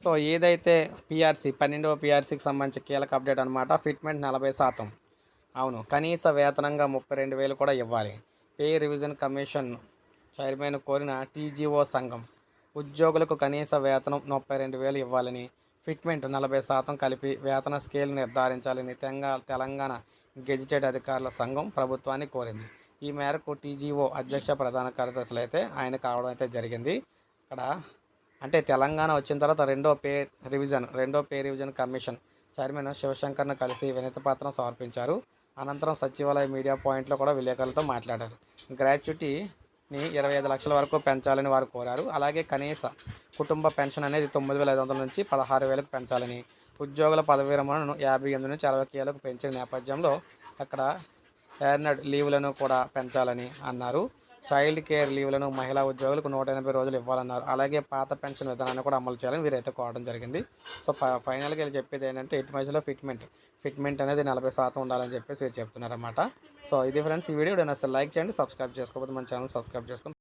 So ఏదైతే PRC 12వ పీఆర్సీకి సంబంధించి కీలక అప్డేట్ అనమాట. ఫిట్మెంట్ 40%. అవును, కనీస వేతనంగా 32,000 కూడా ఇవ్వాలి. పే రివిజన్ కమిషన్ చైర్మన్ కోరిన టీజీఓ సంఘం. ఉద్యోగులకు కనీస వేతనం 32,000 ఇవ్వాలని, ఫిట్మెంట్ 40% కలిపి వేతన స్కేల్ నిర్ధారించాలని తెలంగాణ గెజిటెడ్ అధికారుల సంఘం ప్రభుత్వాన్ని కోరింది. ఈ మేరకు టీజీఓ అధ్యక్ష ప్రధాన కార్యదర్శులు అయితే ఆయన కావడం అయితే జరిగింది. ఇక్కడ అంటే తెలంగాణ వచ్చిన తర్వాత రెండో పే రివిజన్ కమిషన్ చైర్మన్ శివశంకర్ను కలిసి వినతిపత్రం సమర్పించారు. అనంతరం సచివాలయ మీడియా పాయింట్లో కూడా విలేకరులతో మాట్లాడారు. గ్రాట్యుటీని 25 లక్షల వరకు పెంచాలని వారు కోరారు. అలాగే కనీస కుటుంబ పెన్షన్ అనేది 9,500 నుంచి 16,000కు పెంచాలని, ఉద్యోగుల పదవీ విరమణను 58 నుంచి 60 ఏళ్లకు పెంచిన నేపథ్యంలో అక్కడ ఎర్నడ్ లీవ్లను కూడా పెంచాలని అన్నారు. చైల్డ్ కేర్ లీవ్లను మహిళా ఉద్యోగులకు 180 రోజులు ఇవ్వాలన్నారు. అలాగే పాత పెన్షన్ విధానాన్ని కూడా అమలు చేయాలని వీరైతే కోరడం జరిగింది. సో ఫైనల్గా వీళ్ళు చెప్పేది ఏంటంటే ఎట్టి మధ్యలో ఫిట్మెంట్ అనేది 40% ఉండాలని చెప్పేసి వీరు చెప్తున్నారన్నమాట. సో ఇది ఫ్రెండ్స్, ఈ వీడియో నచ్చితే లైక్ చేయండి, సబ్స్క్రైబ్ చేసుకోకపోతే మన ఛానల్ సబ్స్క్రైబ్ చేసుకోండి.